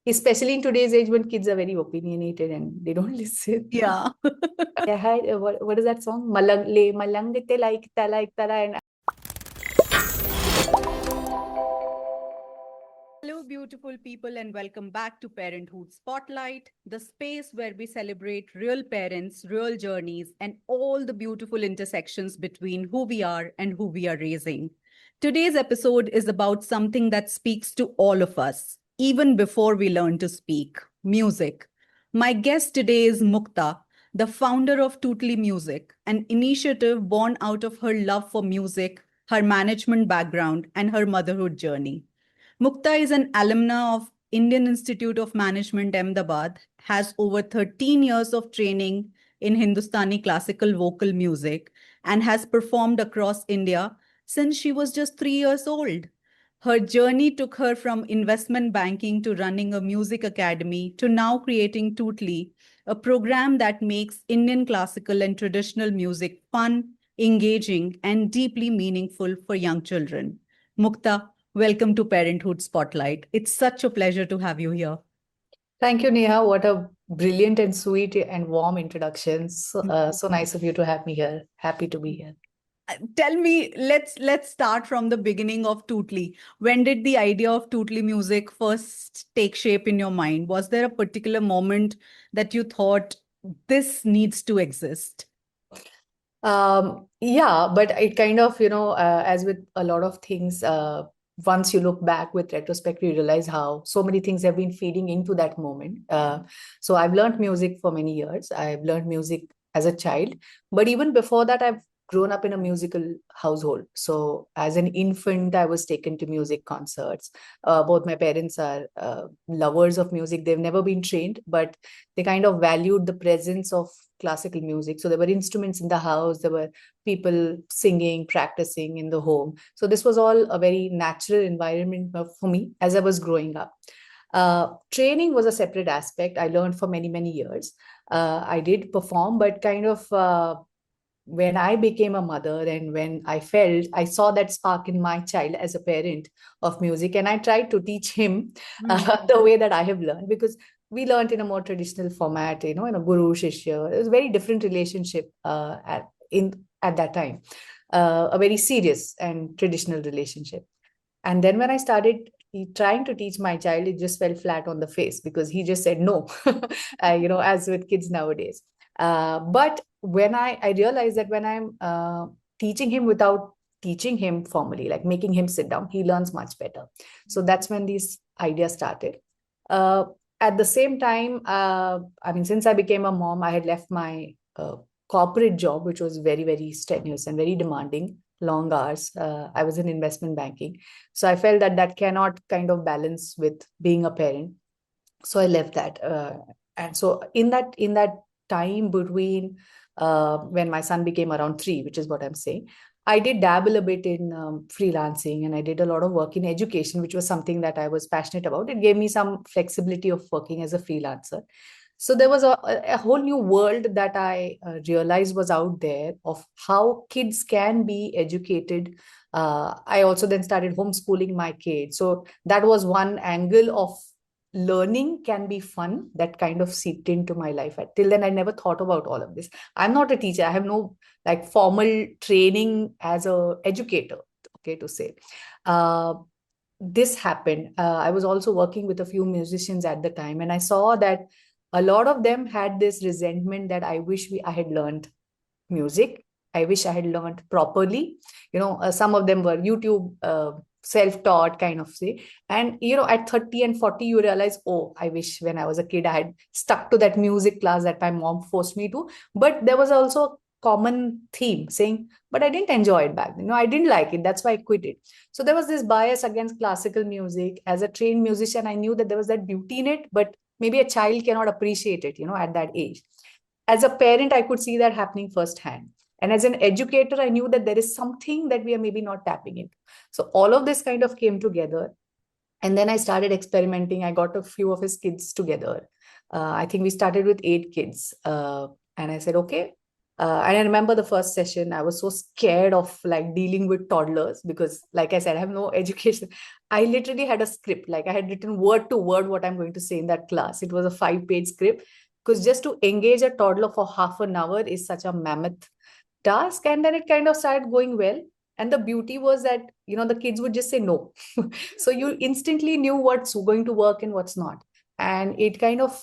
Especially in today's age when kids are very opinionated and they don't listen. Yeah. I had what is that song? Malangte like tala, and Hello, beautiful people, and welcome back to Parenthoot Spotlight, the space where we celebrate real parents, real journeys, and all the beautiful intersections between who we are and who we are raising. Today's episode is about something that speaks to all of us, even before we learn to speak music. My guest today is Mukta, the founder of Tootly Music, an initiative born out of her love for music, her management background, and her motherhood journey. Mukta is an alumna of Indian Institute of Management, Ahmedabad, has over 13 years of training in Hindustani classical vocal music, and has performed across India since she was just 3 years old. Her journey took her from investment banking to running a music academy to now creating Tootly, a program that makes Indian classical and traditional music fun, engaging, and deeply meaningful for young children. Mukta, welcome to Parenthoot Spotlight. It's such a pleasure to have you here. thank you, Neha. What a brilliant and sweet and warm introduction. So nice of you to have me here. Happy to be here. Tell me, let's start from the beginning of Tootly. When did the idea of Tootly music first take shape in your mind? Was there a particular moment that you thought this needs to exist? Yeah, but it kind of, as with a lot of things, once you look back with retrospect, you realize how so many things have been feeding into that moment. So I've learned music for many years. I've learned music as a child, but even before that, I've grown up in a musical household. So as an infant, I was taken to music concerts. Both my parents are lovers of music. They've never been trained, but they kind of valued the presence of classical music. So there were instruments in the house, there were people singing, practicing in the home. So this was all a very natural environment for me as I was growing up. Training was a separate aspect. I learned for many, many years. I did perform, but kind of when I became a mother and when I saw that spark in my child as a parent of music, and I tried to teach him the way that I have learned, because we learned in a more traditional format, in a guru shishya. It was a very different relationship at that time, a very serious and traditional relationship. And then when I started trying to teach my child, it just fell flat on the face because he just said no, as with kids nowadays. But when I realized that when I'm teaching him without teaching him formally, like making him sit down, he learns much better. So that's when these ideas started. Uh, at the same time, I mean, since I became a mom, I had left my corporate job, which was very, very strenuous and very demanding, long hours. I was in investment banking. So I felt that that cannot kind of balance with being a parent. So I left that. And so in that time between when my son became around 3, which is what I'm saying, I did dabble a bit in freelancing, and I did a lot of work in education, which was something that I was passionate about. It gave me some flexibility of working as a freelancer. So there was a whole new world that I realized was out there of how kids can be educated. I also then started homeschooling my kids. So that was one angle of learning can be fun that kind of seeped into my life. Till then, I never thought about all of this. I'm not a teacher. I have no like formal training as a educator, okay, to say. Uh, this happened. I was also working with a few musicians at the time, and I saw that a lot of them had this resentment that I had learned music. I wish I had learned properly. Some of them were YouTube self-taught kind of say. And at 30 and 40, you realize, oh, I wish when I was a kid I had stuck to that music class that my mom forced me to. But there was also a common theme saying, but I didn't enjoy it back then. No, I didn't like it. That's why I quit it. So there was this bias against classical music. As a trained musician, I knew that there was that beauty in it, but maybe a child cannot appreciate it, at that age. As a parent, I could see that happening firsthand. And as an educator, I knew that there is something that we are maybe not tapping into. So all of this kind of came together. And then I started experimenting. I got a few of his kids together. I think we started with 8 kids. And I said, okay, And I remember the first session, I was so scared of like dealing with toddlers because, like I said, I have no education. I literally had a script, like I had written word to word what I'm going to say in that class. It was a 5-page script because just to engage a toddler for half an hour is such a mammoth task. And then it kind of started going well. And the beauty was that, the kids would just say no. So you instantly knew what's going to work and what's not. And it kind of,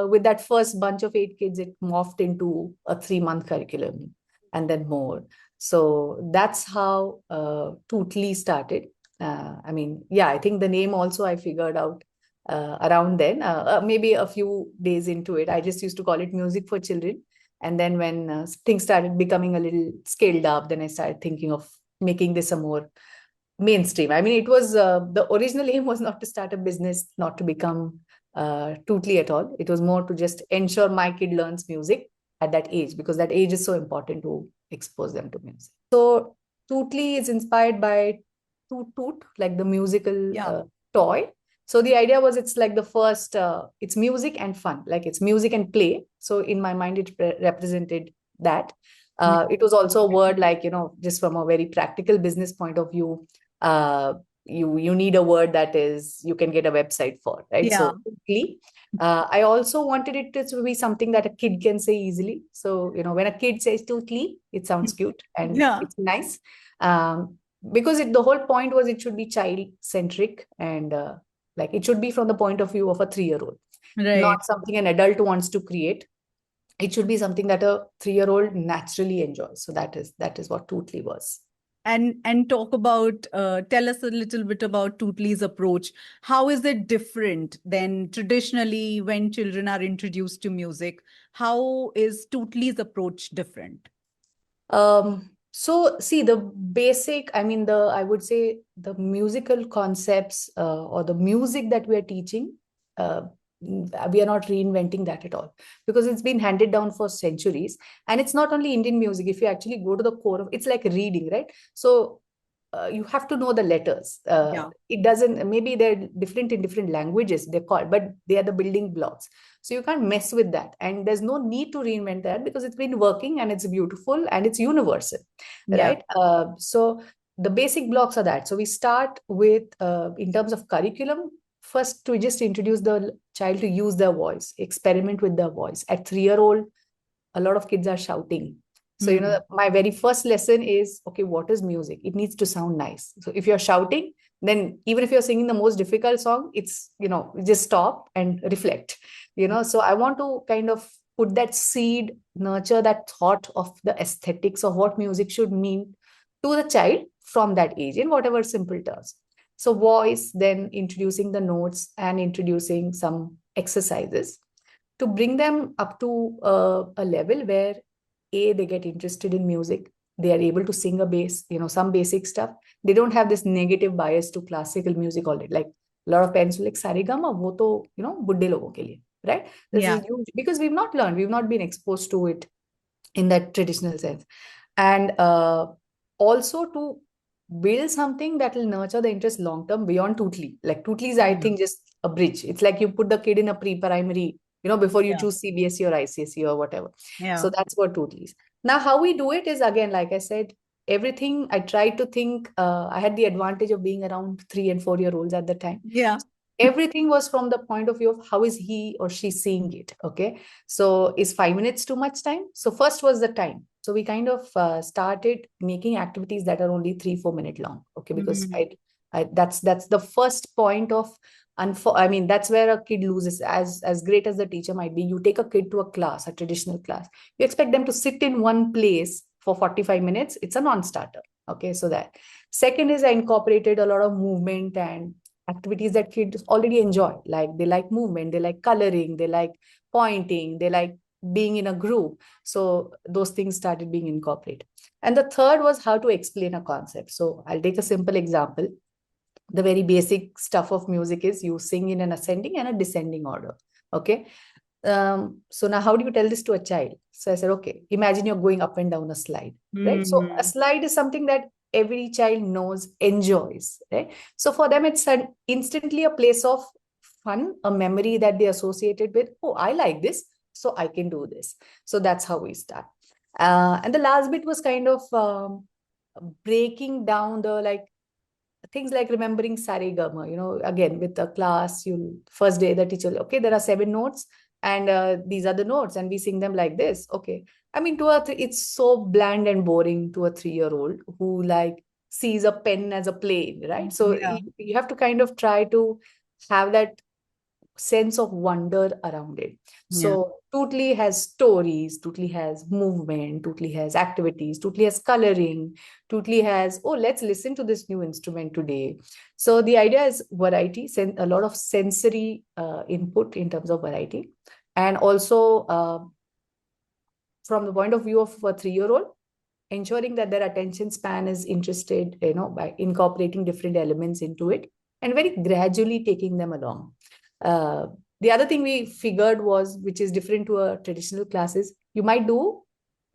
with that first bunch of 8 kids, it morphed into a 3-month curriculum and then more. So that's how Tootly started. Yeah, I think the name also I figured out around then, maybe a few days into it. I just used to call it music for children. And then when things started becoming a little scaled up, then I started thinking of making this a more mainstream. I mean, it was the original aim was not to start a business, not to become Tootly at all. It was more to just ensure my kid learns music at that age because that age is so important to expose them to music. So Tootly is inspired by Toot Toot, like the musical Yeah. toy. So the idea was it's like the first, it's music and fun, like it's music and play. So in my mind, it represented that. It was also a word like, just from a very practical business point of view, uh, you need a word that is you can get a website for, right? Yeah. So quickly. I also wanted it to be something that a kid can say easily. So, when a kid says Tootly, it sounds cute and Yeah. it's nice. Because the whole point was it should be child centric and like it should be from the point of view of a 3-year-old, Right. not something an adult wants to create. It should be something that a 3-year-old naturally enjoys. So that is what Tootly was. And talk about tell us a little bit about Tootly's approach. How is it different than traditionally when children are introduced to music? How is Tootly's approach different? So see the basic, I would say the musical concepts or the music that we are teaching, uh, we are not reinventing that at all because it's been handed down for centuries. And it's not only Indian music. If you actually go to the core of it's like reading, right? So you have to know the letters. Yeah. It doesn't, maybe they're different in different languages, they're called, but they are the building blocks. So you can't mess with that. And there's no need to reinvent that because it's been working and it's beautiful and it's universal, Yeah. right? So the basic blocks are that. So we start with, in terms of curriculum, first to just introduce the child to use their voice, experiment with their voice. At 3-year-old, a lot of kids are shouting. So, Hmm. my very first lesson is, okay, what is music? It needs to sound nice. So if you're shouting, then even if you're singing the most difficult song, it's, just stop and reflect, So I want to kind of put that seed, nurture that thought of the aesthetics of what music should mean to the child from that age in whatever simple terms. So voice, then introducing the notes and introducing some exercises to bring them up to a level where they get interested in music, they are able to sing a bass, some basic stuff. They don't have this negative bias to classical music already. Like a lot of parents will like sarigama wo to budde logo ke liye, right? This Yeah. is huge because we've not been exposed to it in that traditional sense. And also to build something that will nurture the interest long term beyond Tootly. Like Tootly is, I Yeah. think, just a bridge. It's like you put the kid in a pre-primary, before you Yeah. choose CBSE or ICSE or whatever. Yeah. So that's what Tootly is. Now, how we do it is, again, like I said, everything I tried to think, I had the advantage of being around 3 and 4-year-olds at the time. Yeah. Everything was from the point of view of how is he or she seeing it. Okay, so is 5 minutes too much time? So first was the time. So we kind of started making activities that are only 3-4 minute long. Okay, because Hmm. that's the first point of that's where a kid loses. As great as the teacher might be, you take a kid to a class, a traditional class, you expect them to sit in one place for 45 minutes. It's a non-starter. Okay, so that second is I incorporated a lot of movement and activities that kids already enjoy. Like they like movement, they like coloring, they like pointing, they like being in a group. So those things started being incorporated. And the third was how to explain a concept. So I'll take a simple example. The very basic stuff of music is you sing in an ascending and a descending order. Okay. So now how do you tell this to a child? So I said, okay, imagine you're going up and down a slide, right? So a Hmm. slide is something that every child knows, enjoys, right? So for them, it's instantly a place of fun, a memory that they associated with, oh, I like this, so I can do this. So that's how we start. And the last bit was kind of breaking down the like things like remembering Sarigama, again with the class, you first day the teacher, okay, there are 7 notes and these are the notes and we sing them like this. Okay. I mean, it's so bland and boring to a 3-year-old who like sees a pen as a plane, right? So Yeah. you have to kind of try to have that sense of wonder around it. Yeah. So Tootly has stories, Tootly has movement, Tootly has activities, Tootly has coloring, Tootly has, oh, let's listen to this new instrument today. So the idea is variety, a lot of sensory input in terms of variety. And also from the point of view of a 3-year-old, ensuring that their attention span is interested, by incorporating different elements into it and very gradually taking them along. Uh, the other thing we figured was, which is different to a traditional class, is you might do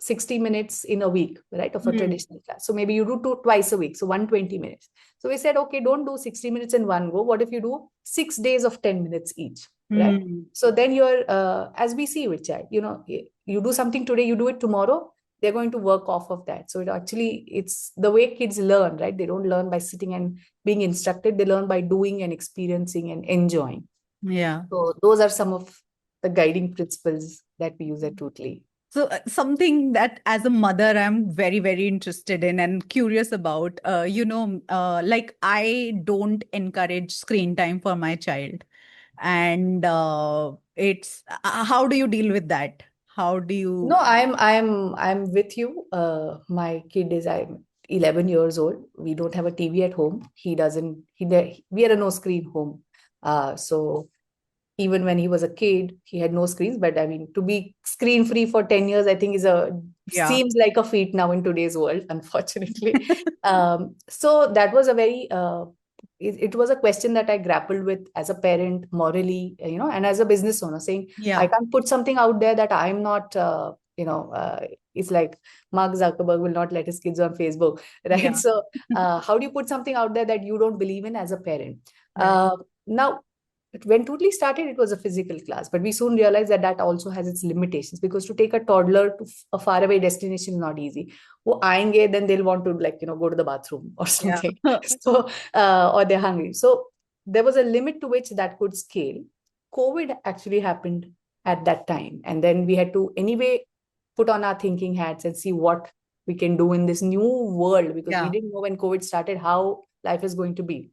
60 minutes in a week, right, of a Hmm. traditional class. So maybe you do twice a week, so 120 minutes. So we said, okay, don't do 60 minutes in one go. What if you do 6 days of 10 minutes each, right? Hmm. So then you're, as we see with child, you do something today, you do it tomorrow, they're going to work off of that. So it's the way kids learn, right? They don't learn by sitting and being instructed. They learn by doing and experiencing and enjoying. Yeah. So those are some of the guiding principles that we use at Tootly. So something that as a mother I'm very, very interested in and curious about, like I don't encourage screen time for my child. And it's how do you deal with that? How do No, you? I'm with you. My kid is I'm 11 years old. We don't have a TV at home. He doesn't. We are a no screen home. So even when he was a kid, he had no screens. But I mean, to be screen free for 10 years, I think Yeah. seems like a feat now in today's world, unfortunately. So that was a very it was a question that I grappled with as a parent, morally, and as a business owner, saying I Yeah. can't put something out there that I'm not, it's like Mark Zuckerberg will not let his kids on Facebook, right? Yeah. So how do you put something out there that you don't believe in as a parent? Right. Now, when Tootly started, it was a physical class, but we soon realized that that also has its limitations, because to take a toddler to a faraway destination is not easy. वो आएंगे, then they'll want to, like, go to the bathroom or Yeah. something. So or they're hungry. So there was a limit to which that could scale. COVID actually happened at that time, and then we had to anyway put on our thinking hats and see what we can do in this new world, because we Yeah. didn't know when COVID started how life is going to be.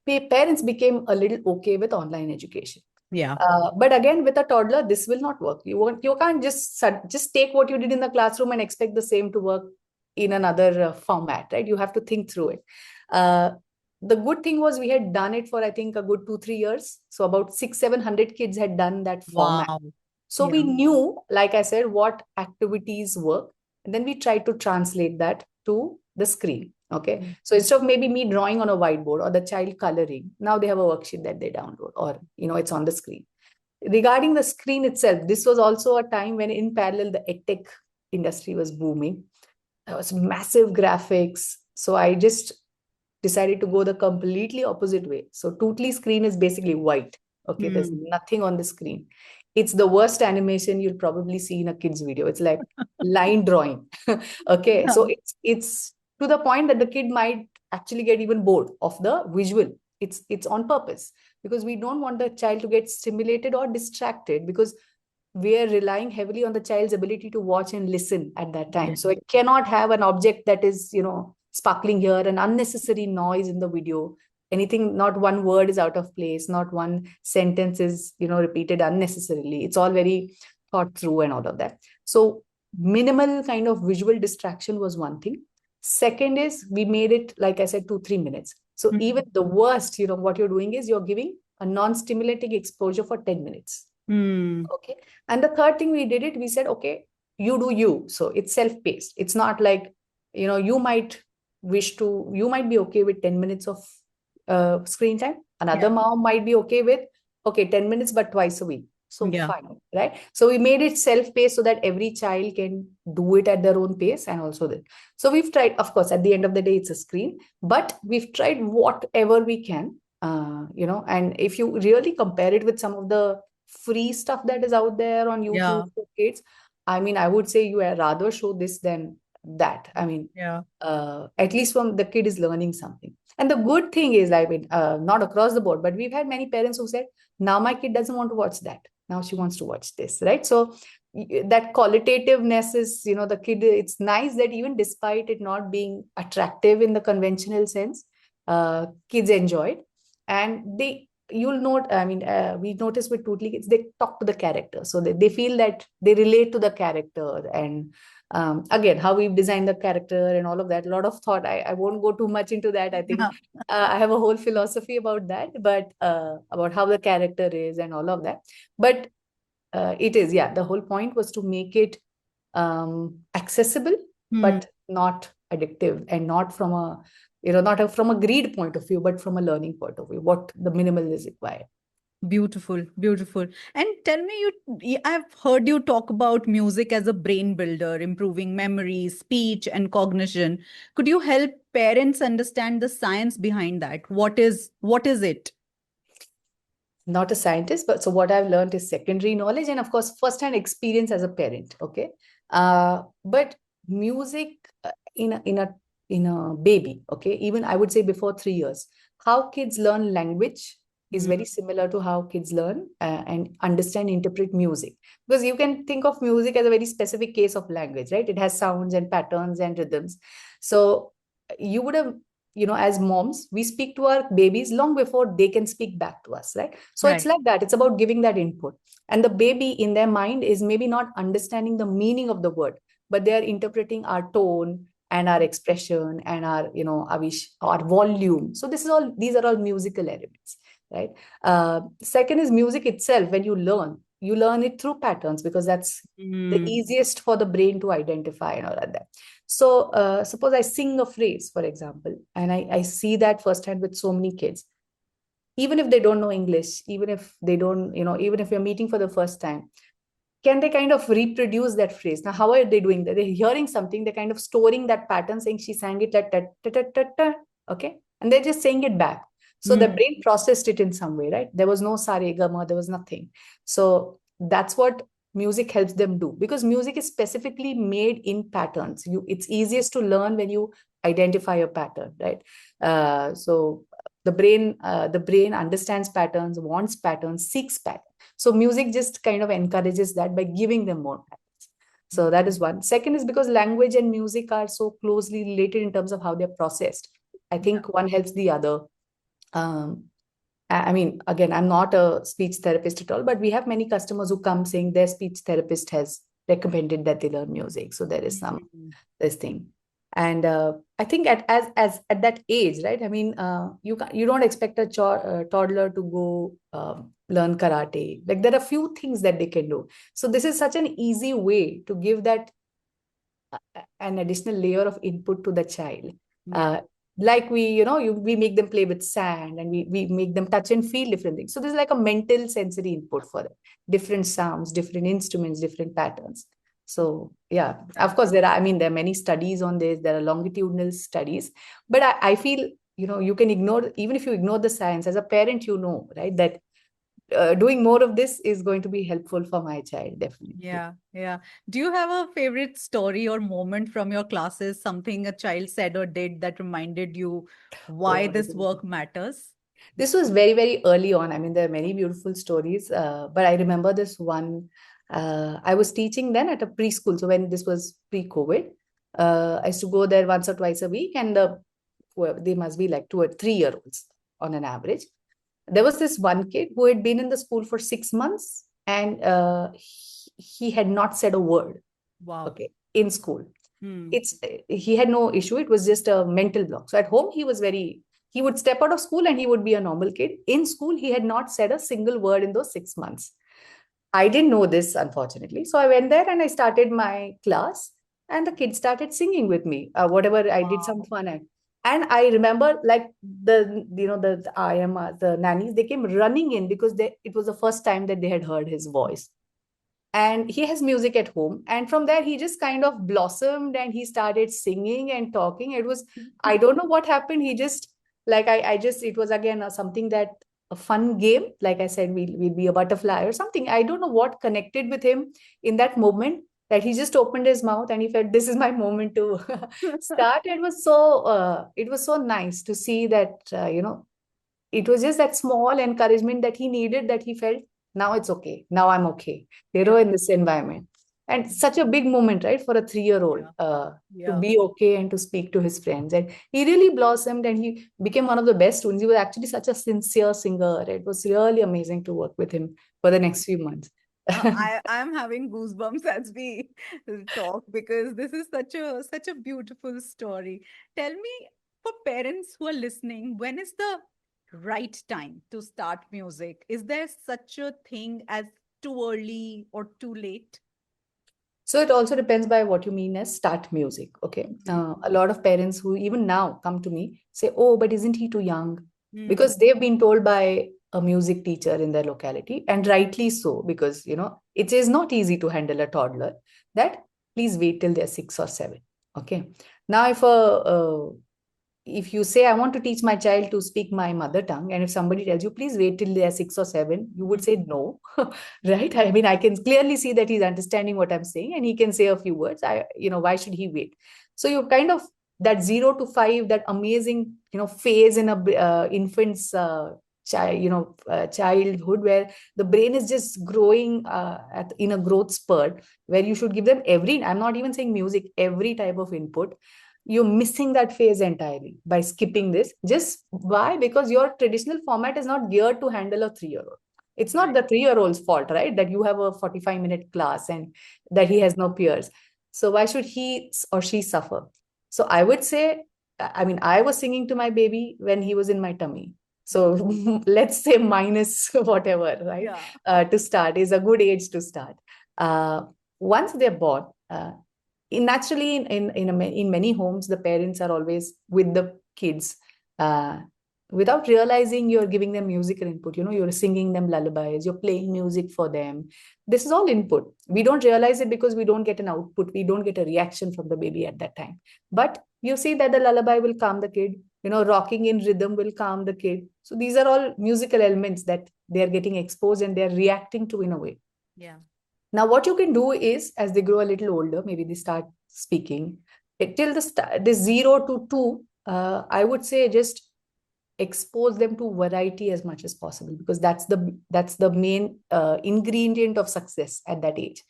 Parents became a little okay with online education. Yeah. But again, with a toddler, this will not work. You can't just take what you did in the classroom and expect the same to work in another format, right? You have to think through it. Uh, the good thing was we had done it for, I think, a good 2-3 years. So about 600-700 kids had done that format. Wow. So we Yeah. knew, like I said, what activities work. And then we tried to translate that to the screen. Okay. Mm. So instead of maybe me drawing on a whiteboard or the child coloring, now they have a worksheet that they download, or, it's on the screen. Regarding the screen itself, this was also a time when in parallel, the edtech industry was booming. There was massive graphics. So I just decided to go the completely opposite way. So Tootly screen is basically white. Okay, there's Mm. nothing on the screen. It's the worst animation you'll probably see in a kid's video. It's like line drawing. Okay, Yeah. so it's to the point that the kid might actually get even bored of the visual. It's on purpose, because we don't want the child to get stimulated or distracted, because we are relying heavily on the child's ability to watch and listen at that time. Yeah. So it cannot have an object that is, sparkling here, an unnecessary noise in the video. Anything, not one word is out of place, not one sentence is, repeated unnecessarily. It's all very thought through and all of that. So minimal kind of visual distraction was one thing. Second is we made it, like I said, 2-3 minutes. So even Mm. the worst, what you're doing is you're giving a non-stimulating exposure for 10 minutes. Mm. Okay. And the third thing we did it, we said, okay, you do you. So it's self-paced. It's not like, you might you might be okay with 10 minutes of screen time. Another Yeah. mom might be okay with, okay, 10 minutes, but twice a week. So Yeah. fine, right? So we made it self-paced so that every child can do it at their own pace, and also that. So we've tried, of course, at the end of the day, it's a screen, but we've tried whatever we can, and if you really compare it with some of the free stuff that is out there on Yeah. YouTube for kids, I mean, I would say you rather show this than that. I mean, Yeah. at least from the kid is learning something. And the good thing is, I mean, not across the board, but we've had many parents who said, now my kid doesn't want to watch that. Now she wants to watch this, right? So that qualitativeness is, the kid, it's nice that even despite it not being attractive in the conventional sense, kids enjoy it. And you'll note, I mean, we notice with Tootly kids, they talk to the character. So they feel that they relate to the character. And again, how we've designed the character and all of that, a lot of thought. I won't go too much into that. I think I have a whole philosophy about that, but about how the character is and all of that. But it is, yeah, the whole point was to make it accessible, Hmm. but not addictive, and not from a, from a greed point of view, but from a learning point of view, what the minimal is required. Beautiful, beautiful. And tell me, I've heard you talk about music as a brain builder, improving memory, speech, and cognition. Could you help parents understand the science behind that? What is it? Not a scientist, but so what I've learned is secondary knowledge, and of course first-hand experience as a parent. Okay, but music in a baby. Okay, even I would say before 3 years, how kids learn language is Hmm. very similar to how kids learn and understand, interpret music. Because you can think of music as a very specific case of language, right? It has sounds and patterns and rhythms. So you would have, as moms, we speak to our babies long before they can speak back to us, right? So it's Right. like that. It's about giving that input. And the baby in their mind is maybe not understanding the meaning of the word, but they are interpreting our tone and our expression and our, our volume. So these are all musical elements, right? Second is music itself. When you learn it through patterns, because that's the Hmm. easiest for the brain to identify and all of that. So suppose I sing a phrase, for example, and I see that firsthand with so many kids. Even if they don't know English, even if they don't, even if you're meeting for the first time, can they kind of reproduce that phrase? Now, how are they doing that? They're hearing something, they're kind of storing that pattern, saying she sang it like ta, ta, ta, ta, ta, okay? And they're just saying it back. So the Hmm. brain processed it in some way, right? There was no sare gama, there was nothing. So that's what music helps them do, because music is specifically made in patterns. It's easiest to learn when you identify a pattern, right? So the brain understands patterns, wants patterns, seeks patterns. So music just kind of encourages that by giving them more patterns. So that is one. Second is because language and music are so closely related in terms of how they're processed. I Yeah. think one helps the other. Um, I mean, again, I'm not a speech therapist at all, but we have many customers who come saying their speech therapist has recommended that they learn music. So there is some Hmm. this thing. And I think at that age, right? I mean, you don't expect a toddler to go learn karate. Like there are few things that they can do. So this is such an easy way to give that an additional layer of input to the child. Yeah. Uh, like we make them play with sand, and we make them touch and feel different things. So there's like a mental sensory input for them, different sounds, different instruments, different patterns. So yeah, of course I mean, there are many studies on this. There are longitudinal studies, but I feel, you can ignore, even if you ignore the science, as a parent, right, that doing more of this is going to be helpful for my child, definitely. Yeah, yeah. Do you have a favorite story or moment from your classes, something a child said or did that reminded you why Oh, this work matters? this was very, very early on. I mean, there are many beautiful stories, but I remember this one. I was teaching then at a preschool. So when this was pre-COVID, I used to go there once or twice a week, and they must be like 2 or 3 year olds on an average. There was this one kid who had been in the school for 6 months, and he had not said a word, Wow. okay, in school. Hmm. It's He had no issue. It was just a mental block. So at home, he would step out of school and he would be a normal kid. In school, he had not said a single word in those 6 months. I didn't know this, unfortunately. So I went there and I started my class, and the kids started singing with me. Whatever I did, some Wow. fun act. And I remember, like, the IM, the nannies, they came running in because it was the first time that they had heard his voice. And he has music at home, and from there he just kind of blossomed, and he started singing and talking. It was, I don't know what happened. He just, like, I just, it was again something that, a fun game, like I said, we'll be a butterfly or something. I don't know what connected with him in that moment, that he just opened his mouth and he felt this is my moment to start. It was so nice to see that, it was just that small encouragement that he needed, that he felt now it's okay. Now I'm okay, Yeah. in this environment. And such a big moment, right, for a 3-year old, Yeah. to Yeah. be okay and to speak to his friends. And he really blossomed and he became one of the best students. He was actually such a sincere singer. It was really amazing to work with him for the next few months. I'm having goosebumps as we talk because this is such a beautiful story. Tell me, for parents who are listening, when is the right time to start music? Is there such a thing as too early or too late? So it also depends by what you mean as start music. Okay. Hmm. A lot of parents who even now come to me say, oh, but isn't he too young? Hmm. Because they've been told by a music teacher in their locality, and rightly so, because, it is not easy to handle a toddler, that please wait till they're 6 or 7. Okay. Now, if you say, I want to teach my child to speak my mother tongue, and if somebody tells you, please wait till they're 6 or 7, you would say no, right? I mean, I can clearly see that he's understanding what I'm saying and he can say a few words. Why should he wait? So you kind of, that 0 to 5, that amazing, phase in a infant's childhood, where the brain is just growing in a growth spurt, where you should give them I'm not even saying music, every type of input. You're missing that phase entirely by skipping this. Just why? Because your traditional format is not geared to handle a 3-year old. It's not Right. the 3-year old's fault, right, that you have a 45-minute class and that he Yeah. has no peers. So why should he or she suffer? So I would say, I mean, I was singing to my baby when he was in my tummy. So Hmm. let's say minus whatever, right? Yeah. To start is a good age to start. Uh, Once they're born, naturally in many homes, the parents are always with the kids, uh, without realizing you're giving them musical input. You're singing them lullabies, you're playing music for them. This is all input. We don't realize it because we don't get an output, we don't get a reaction from the baby at that time. But you see that the lullaby will calm the kid, rocking in rhythm will calm the kid. So these are all musical elements that they are getting exposed and they're reacting to in a way. Yeah. Now, what you can do is, as they grow a little older, maybe they start speaking, till the 0 to 2, I would say just expose them to variety as much as possible, because that's the main ingredient of success at that age.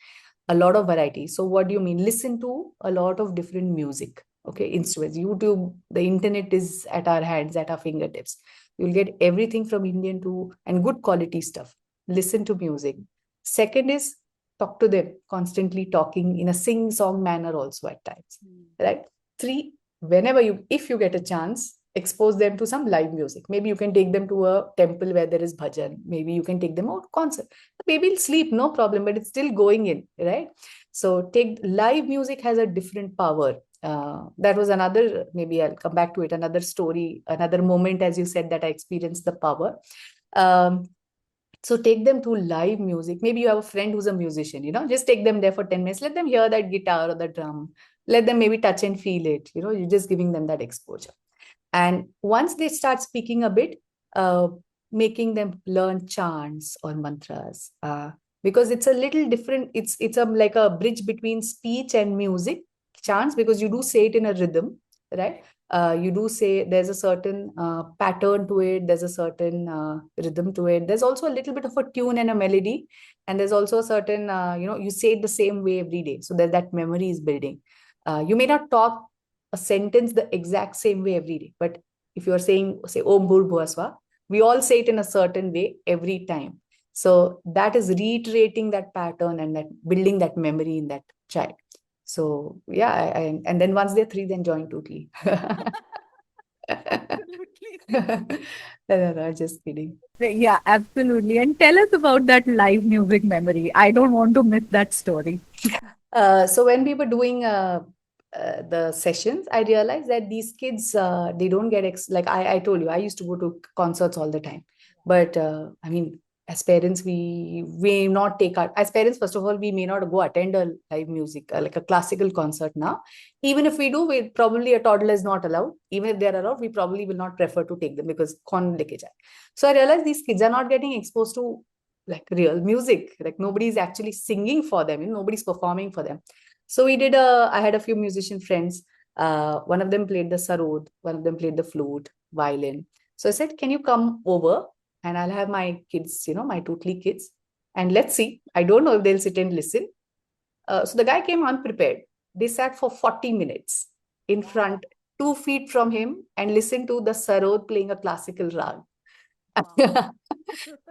A lot of variety. So what do you mean? Listen to a lot of different music. Okay, instruments, YouTube, the internet is at our hands, at our fingertips. You'll get everything from Indian to and good quality stuff. Listen to music. Second is, talk to them, constantly talking in a sing song manner also at times. Hmm. Right? Three, if you get a chance, expose them to some live music. Maybe you can take them to a temple where there is bhajan. Maybe you can take them out concert. Maybe he'll sleep, no problem, but it's still going in, right? So take live music has a different power. That was another, maybe I'll come back to it, another story, another moment, as you said, that I experienced the power. Um, so take them to live music. Maybe you have a friend who's a musician, just take them there for 10 minutes. Let them hear that guitar or the drum. Let them maybe touch and feel it. You're just giving them that exposure. And once they start speaking a bit, uh, making them learn chants or mantras, because it's a little different. It's like a bridge between speech and music. Chants, because you do say it in a rhythm, right? Right. You do say there's a certain pattern to it. There's a certain rhythm to it. There's also a little bit of a tune and a melody, and there's also a certain you say it the same way every day, so that memory is building. You may not talk a sentence the exact same way every day. But if you're saying, say, Om Bhur Bhuvaswa, we all say it in a certain way every time. So that is reiterating that pattern and that building that memory in that child. So yeah, and then once they're 3, then join Tootly. Absolutely. No, just kidding. Yeah, absolutely. And tell us about that live music memory. I don't want to miss that story. So when we were doing the sessions, I realized that these kids, they don't get like I told you, I used to go to concerts all the time. But I mean, as parents, we may not take our, as parents, first of all, we may not go attend a live music, like a classical concert now. Even if we do, we probably, a toddler is not allowed. Even if they're allowed, we probably will not prefer to take them because con leke jaye. So I realized these kids are not getting exposed to like real music. Like nobody's actually singing for them, nobody's performing for them. So I had a few musician friends. One of them played the sarod, one of them played the flute, violin. So I said, can you come over and I'll have my kids, my Tootly kids, and let's see. I don't know if they'll sit and listen. So the guy came unprepared. They sat for 40 minutes in front, 2 feet from him, and listened to the sarod playing a classical rag. Wow.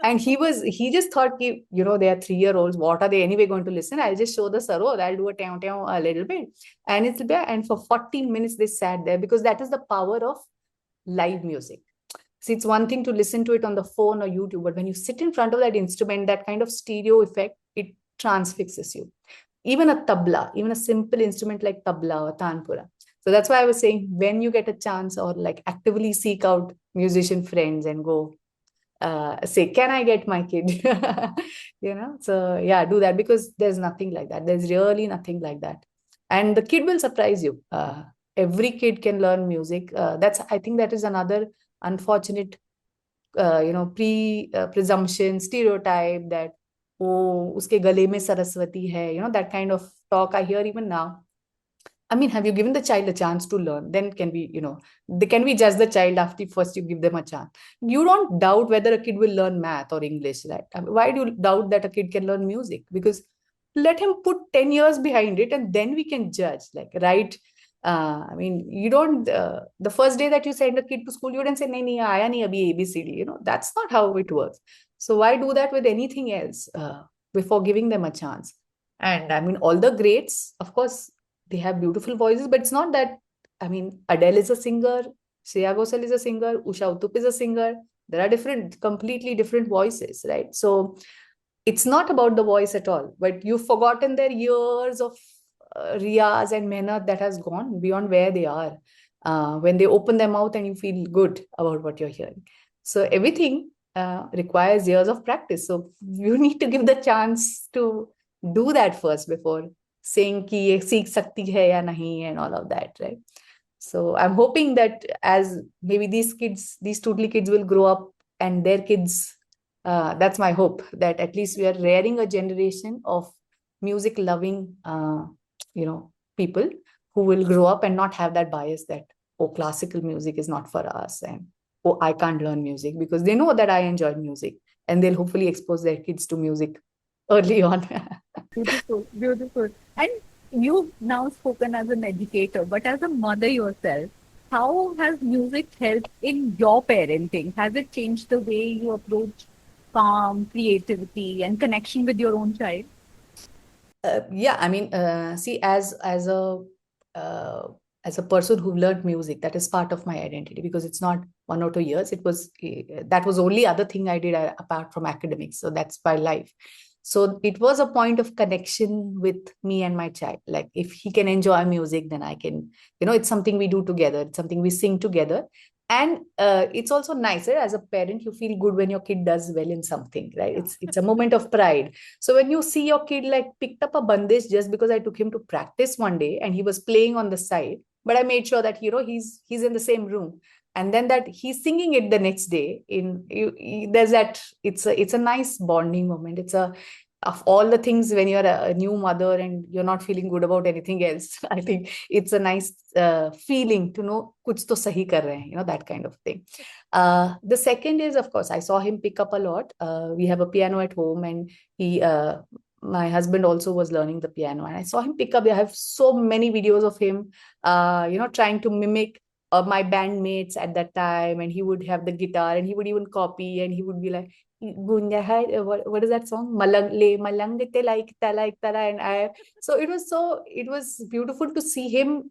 And he just thought, they are 3-year-olds. What are they anyway going to listen? I'll just show the sarod. I'll do a teow teow a little bit. And for 40 minutes, they sat there because that is the power of live music. See, it's one thing to listen to it on the phone or YouTube, but when you sit in front of that instrument, that kind of stereo effect, it transfixes you. Even a tabla, even a simple instrument like tabla or tanpura. So that's why I was saying, when you get a chance or like actively seek out musician friends and go say, can I get my kid? So yeah, do that, because there's nothing like that. There's really nothing like that. And the kid will surprise you. Every kid can learn music. I think that is another unfortunate, presumption, stereotype that, oh, uske gale mein Saraswati hai, that kind of talk I hear even now. I mean, have you given the child a chance to learn? Then can we judge the child after first you give them a chance? You don't doubt whether a kid will learn math or English, right? I mean, why do you doubt that a kid can learn music? Because let him put 10 years behind it and then we can judge, like, right? I mean, you don't, the first day that you send a kid to school, you don't say, nahi, nahi, aaya nahi abhi ABCD, that's not how it works. So why do that with anything else before giving them a chance? And I mean, all the greats, of course, they have beautiful voices, but it's not that, I mean, Adele is a singer, Shreya Ghosal is a singer, Usha Uttup is a singer. There are completely different voices, right? So it's not about the voice at all, but you've forgotten their years of riyaz and mehnat that has gone beyond where they are. When they open their mouth and you feel good about what you're hearing. So everything requires years of practice. So you need to give the chance to do that first before saying कि ये सीख सकती है या नहीं and all of that, right? So I'm hoping that as maybe these Tootly kids will grow up and their kids, that's my hope, that at least we are rearing a generation of music loving, people who will grow up and not have that bias that, oh, classical music is not for us, and oh, I can't learn music, because they know that I enjoy music, and they'll hopefully expose their kids to music early on. Beautiful, beautiful. And you've now spoken as an educator, but as a mother yourself, how has music helped in your parenting? Has it changed the way you approach calm, creativity, and connection with your own child? Yeah, I mean, see, as a person who learned music, that is part of my identity, because it's not 1 or 2 years. That was only other thing I did apart from academics. So that's my life. So it was a point of connection with me and my child. Like, if he can enjoy music, then I can, it's something we do together. It's something we sing together. And it's also nicer as a parent, you feel good when your kid does well in something, right? Yeah. It's a moment of pride. So when you see your kid like picked up a bandish just because I took him to practice one day and he was playing on the side, but I made sure that he's in the same room, and then that he's singing it the next day. There's that, it's a nice bonding moment. It's a, of all the things, when you're a new mother and you're not feeling good about anything else, I think it's a nice feeling to know kuch to sahi kar rahe hain, that kind of thing. The second is, of course, I saw him pick up a lot. We have a piano at home, and my husband also was learning the piano, and I saw him pick up. I have so many videos of him, trying to mimic my bandmates at that time, and he would have the guitar and he would even copy, and he would be like, what is that song? Malang le malang te like tala, and so it was beautiful to see him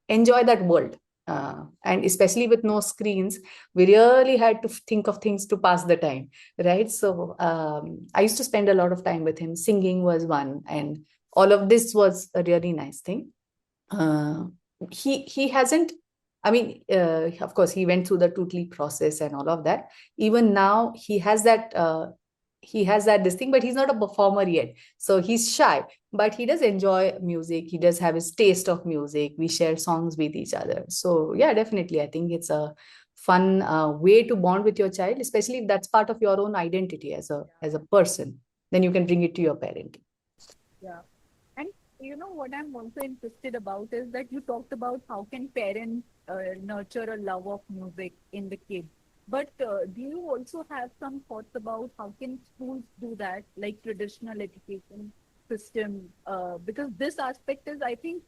enjoy that world. And especially with no screens, we really had to think of things to pass the time, right? So I used to spend a lot of time with him. Singing was one, and all of this was a really nice thing. He hasn't, I mean, of course, he went through the Tootly process and all of that. Even now, he has that this thing, but he's not a performer yet. So he's shy, but he does enjoy music. He does have his taste of music. We share songs with each other. So yeah, definitely, I think it's a fun way to bond with your child, especially if that's part of your own identity as a person, then you can bring it to your parenting. Yeah. And what I'm also interested about is that you talked about how can parents nurture a love of music in the kids. But do you also have some thoughts about how can schools do that, like traditional education system? Because this aspect is, I think,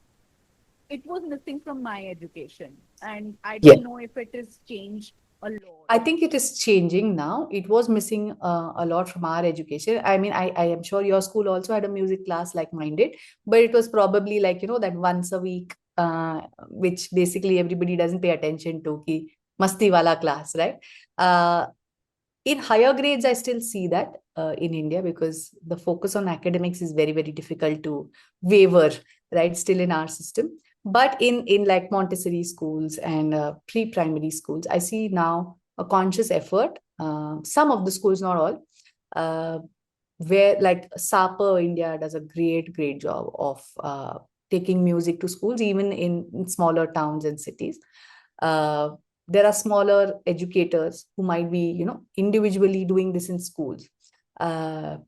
it was missing from my education, and I Yeah. don't know if it is changed a lot. I think it is changing now. It was missing a lot from our education. I mean, I am sure your school also had a music class like mine did, but it was probably like, that once a week, which basically everybody doesn't pay attention to, ki masti wala class, right? Uh, in higher grades, I still see that in India, because the focus on academics is very, very difficult to waver, right? Still in our system. But in like Montessori schools and pre-primary schools, I see now a conscious effort. Some of the schools, not all, uh, where like SAPA India does a great, great job of taking music to schools, even in smaller towns and cities. Uh, there are smaller educators who might be, individually doing this in schools. Uh,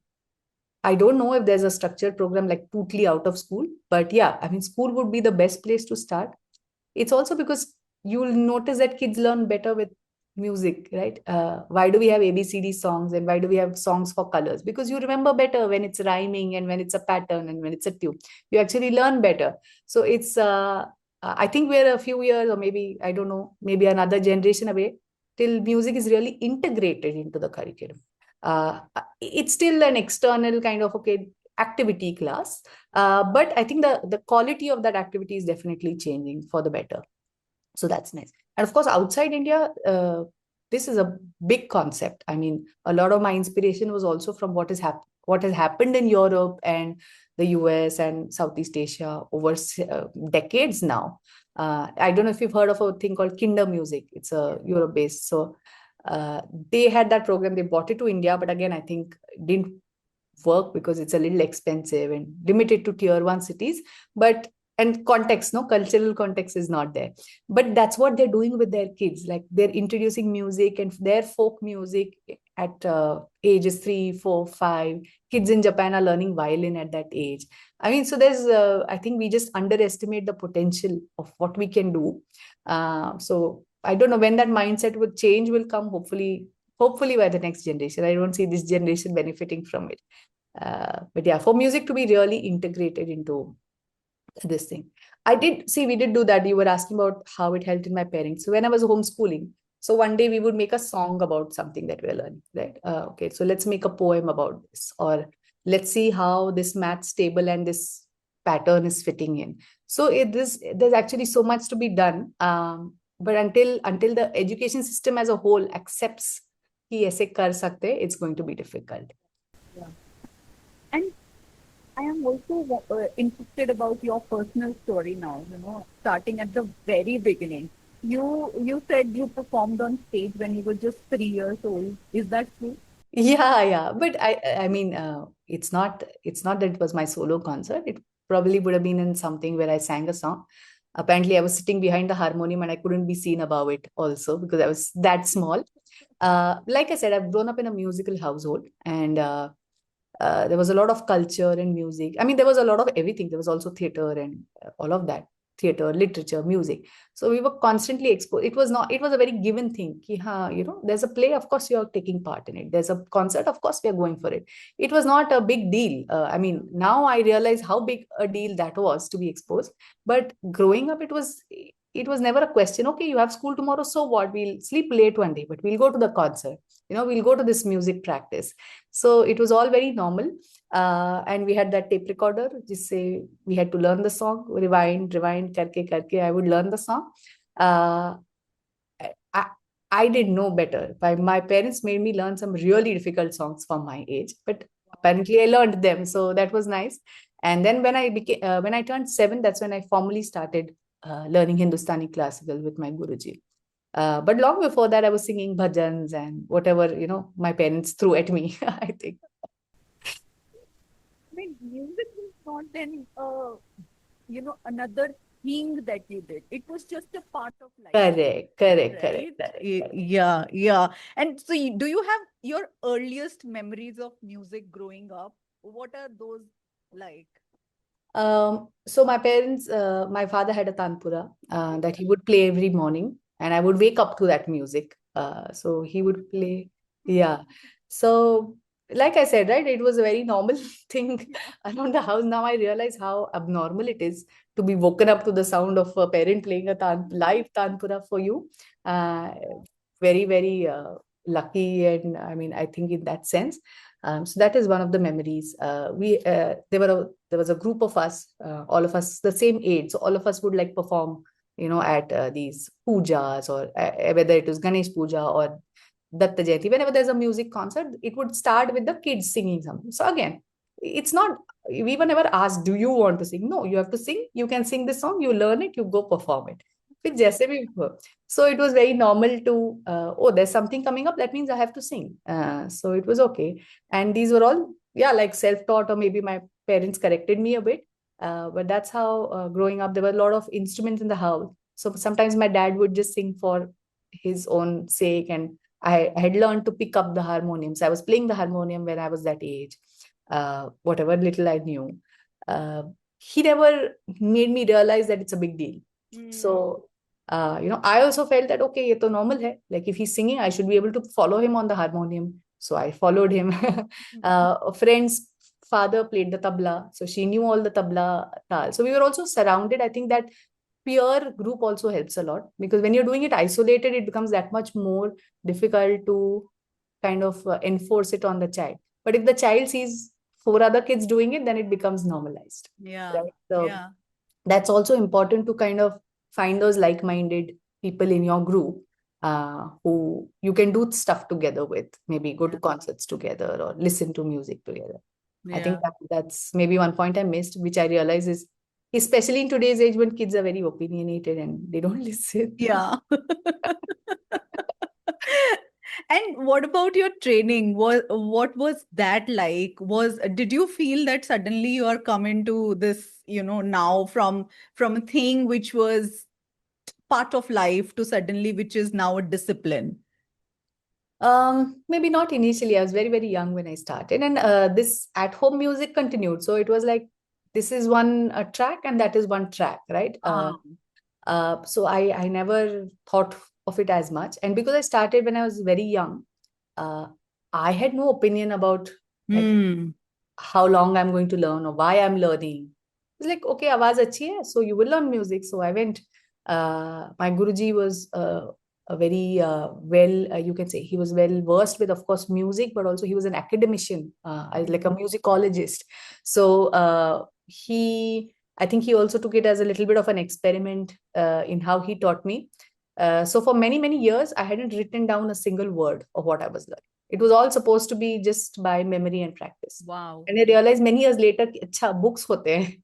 I don't know if there's a structured program like Tootly out of school, but yeah, I mean, school would be the best place to start. It's also because you'll notice that kids learn better with music, right? Why do we have ABCD songs and why do we have songs for colors? Because you remember better when it's rhyming and when it's a pattern and when it's a tune. You actually learn better. So I think we're a few years, or maybe, I don't know, maybe another generation away till music is really integrated into the curriculum. It's still an external kind of, okay, activity class, but I think the quality of that activity is definitely changing for the better. So that's nice. And of course, outside India, this is a big concept. I mean, a lot of my inspiration was also from what has happened in Europe and the US and Southeast Asia over decades now. I don't know if you've heard of a thing called Kinder Music. It's a Europe based. So they had that program. They brought it to India, but again, I think didn't work because it's a little expensive and limited to tier one cities. But and context, no cultural context is not there. But that's what they're doing with their kids. Like they're introducing music and their folk music at ages 3, 4, 5. Kids in Japan are learning violin at that age. I mean, so there's I think we just underestimate the potential of what we can do. So I don't know when that mindset will change will come. Hopefully by the next generation. I don't see this generation benefiting from it. But yeah, for music to be really integrated into this thing. We did do that. You were asking about how it helped in my parents. So when I was homeschooling, so one day we would make a song about something that we're learning, right? Okay, so let's make a poem about this, or let's see how this maths table and this pattern is fitting in. So there's actually so much to be done. But until the education system as a whole accepts कि ऐसे कर सकते, it's going to be difficult. Yeah. And I am also interested about your personal story now, starting at the very beginning. You said you performed on stage when you were just 3 years old. Is that true? Yeah. But I mean, it's not that it was my solo concert. It probably would have been in something where I sang a song. Apparently, I was sitting behind the harmonium and I couldn't be seen above it also because I was that small. Like I said, I've grown up in a musical household, and there was a lot of culture and music. I mean, there was a lot of everything. There was also theater and all of that, theater, literature, music. So we were constantly exposed. It was a very given thing. Ki, haan, there's a play, of course, you're taking part in it. There's a concert, of course, we are going for it. It was not a big deal. I mean, now I realize how big a deal that was to be exposed. But growing up, it was never a question. Okay, you have school tomorrow, so what? We'll sleep late one day, but we'll go to the concert. We'll go to this music practice. So it was all very normal. And we had that tape recorder, just say we had to learn the song, rewind, karke. I would learn the song. Uh, I, I didn't know better. My parents made me learn some really difficult songs for my age, but apparently I learned them. So that was nice. And then when I turned 7, that's when I formally started learning Hindustani classical with my Guruji. But long before that, I was singing bhajans and whatever, my parents threw at me, I think. I mean, music is not then, another thing that you did. It was just a part of life, Correct, correct, correct, Right? correct, correct. Yeah, yeah. And so, do you have your earliest memories of music growing up? What are those like? So my parents, my father had a tanpura that he would play every morning, and I would wake up to that music. So he would play, yeah. So like I said, right, it was a very normal thing Yeah. around the house. Now I realize how abnormal it is to be woken up to the sound of a parent playing a live tanpura for you. Uh, very, very lucky, and I mean, I think in that sense. So that is one of the memories. We there was a group of us, all of us the same age, so all of us would like perform, at these pujas, or whether it was Ganesh Puja or Datta Jayanti. Whenever there's a music concert, it would start with the kids singing something. So again, it's not, we were never asked, do you want to sing? No, you have to sing. You can sing this song. You learn it. You go perform it. फिर जैसे भी हो. So it was very normal to, oh, there's something coming up. That means I have to sing. So it was okay. And these were all, yeah, like self-taught, or maybe my parents corrected me a bit. But that's how, growing up, there were a lot of instruments in the house. So sometimes my dad would just sing for his own sake, and I had learned to pick up the harmonium. So I was playing the harmonium when I was that age, whatever little I knew. Uh, he never made me realize that it's a big deal. So, I also felt that, okay, ye to normal hai. Like if he's singing, I should be able to follow him on the harmonium. So I followed him. A friend's father played the tabla. So she knew all the tabla tal. So we were also surrounded. I think that peer group also helps a lot, because when you're doing it isolated, it becomes that much more difficult to kind of enforce it on the child. But if the child sees four other kids doing it, then it becomes normalized, Yeah, right? So yeah, that's also important, to kind of find those like-minded people in your group, who you can do stuff together with, maybe go to yeah, concerts together or listen to music together. I think yeah, that's maybe one point I missed, which I realize is, especially in today's age when kids are very opinionated and they don't listen. yeah. And what about your training? What was that like? Did you feel that suddenly you are coming to this, now from a thing which was part of life to suddenly which is now a discipline? Maybe not initially. I was very, very young when I started, and this at-home music continued. So it was like, this is one track, and that is one track, right? So I never thought of it as much, and because I started when I was very young, uh, I had no opinion about, like, Hmm. how long I'm going to learn or why I'm learning. It's like, okay, आवाज अच्छी है, so you will learn music. So I went. My Guruji was a very you can say, he was well versed with, of course, music, but also he was an academician, like a musicologist. So I think he also took it as a little bit of an experiment in how he taught me. So for many, many years, I hadn't written down a single word of what I was learning. It was all supposed to be just by memory and practice. Wow. And I realized many years later, कि अच्छा books होते हैं.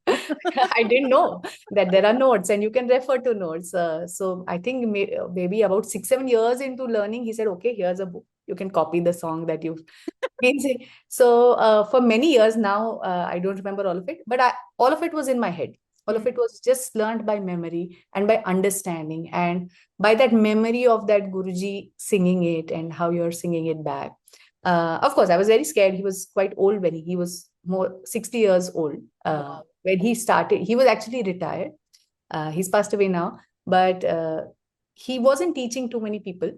I didn't know that there are notes and you can refer to notes. So I think maybe about 6, 7 years into learning, he said, okay, here's a book. You can copy the song that you've been saying. So for many years now, I don't remember all of it, but all of it was in my head. All of Hmm. it was just learned by memory and by understanding, and by that memory of that Guruji singing it and how you're singing it back. Of course, I was very scared. He was quite old when he was more 60 years old. Wow. When he started, he was actually retired. He's passed away now, but he wasn't teaching too many people.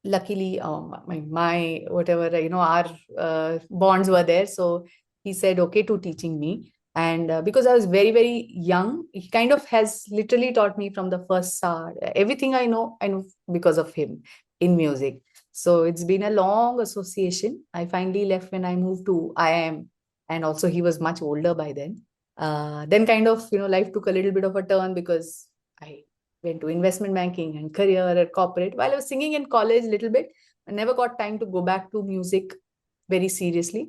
Luckily, my whatever, our bonds were there. So he said okay to teaching me. And because I was very, very young, he kind of has literally taught me from the first start. Everything I know because of him in music. So it's been a long association. I finally left when I moved to IIM, and also he was much older by then. Then kind of, life took a little bit of a turn, because I went to investment banking and career at corporate. While I was singing in college a little bit, I never got time to go back to music very seriously.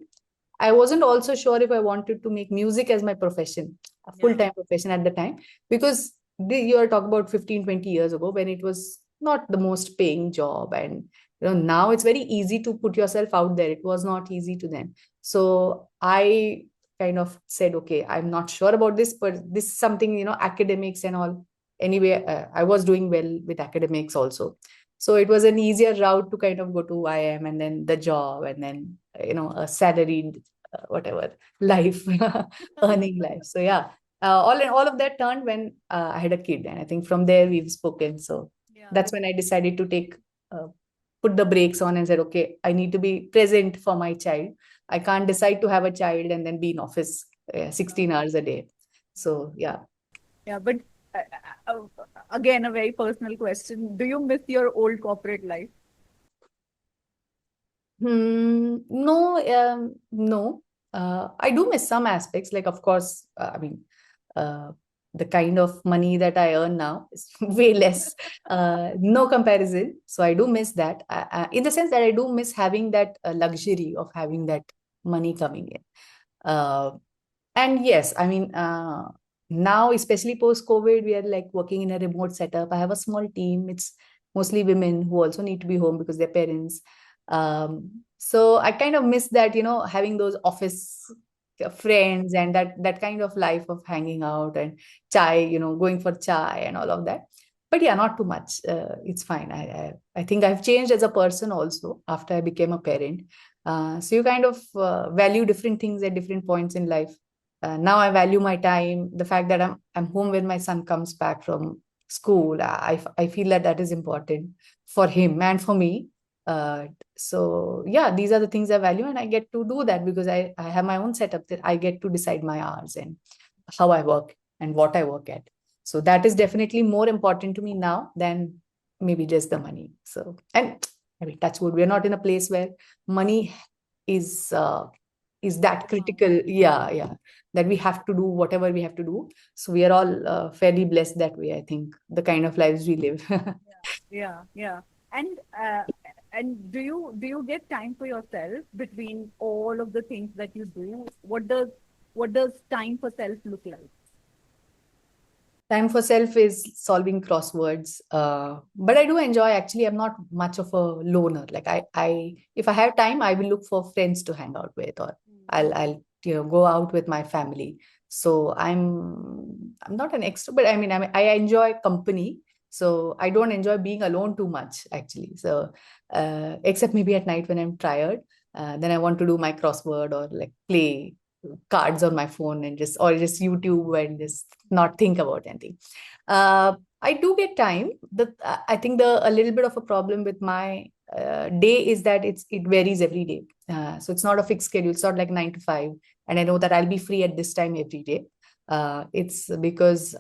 I wasn't also sure if I wanted to make music as my profession, a Yeah. full-time profession at the time, because you're talking about 15, 20 years ago, when it was not the most paying job. And now it's very easy to put yourself out there. It was not easy to then. So I kind of said, okay, I'm not sure about this, but this is something, academics and all. Anyway, I was doing well with academics also. So it was an easier route to kind of go to IIM and then the job and then, a salaried, whatever, life, earning life. So yeah, all of that turned when I had a kid. And I think from there we've spoken. So Yeah. that's when I decided to put the brakes on and said, okay, I need to be present for my child. I can't decide to have a child and then be in office 16 hours a day. So yeah. Yeah, but uh, again, a very personal question. Do you miss your old corporate life? No, no. I do miss some aspects. Like, of course, I mean, uh, the kind of money that I earn now is way less. No comparison. So I do miss that. In the sense that I do miss having that luxury of having that money coming in. Uh, and yes, I mean, now, especially post COVID, we are like working in a remote setup. I have a small team. It's mostly women who also need to be home because they're parents. So I kind of miss that, having those office friends and that kind of life of hanging out and chai, going for chai and all of that. But yeah, not too much. It's fine. I think I've changed as a person also after I became a parent. So you kind of value different things at different points in life. Now I value my time, the fact that I'm home when my son comes back from school. I feel that is important for him and for me. So yeah, these are the things I value, and I get to do that because I have my own setup that I get to decide my hours and how I work and what I work at. So that is definitely more important to me now than maybe just the money. So, and I mean, touch wood, we're not in a place where money is that critical. Yeah, that we have to do whatever we have to do. So we are all fairly blessed that way, I think, the kind of lives we live. Yeah. And do you get time for yourself between all of the things that you do? What does time for self look like? Time for self is solving crosswords. But I do enjoy, actually, I'm not much of a loner. Like if I have time, I will look for friends to hang out with, or I'll go out with my family. So I'm not an extrovert. I enjoy company. So I don't enjoy being alone too much, actually. So except maybe at night when I'm tired, then I want to do my crossword or like play cards on my phone and just YouTube and just not think about anything. I do get time. I think a little bit of a problem with my day is that it varies every day. So it's not a fixed schedule. It's not like 9 to 5, and I know that I'll be free at this time every day. It's because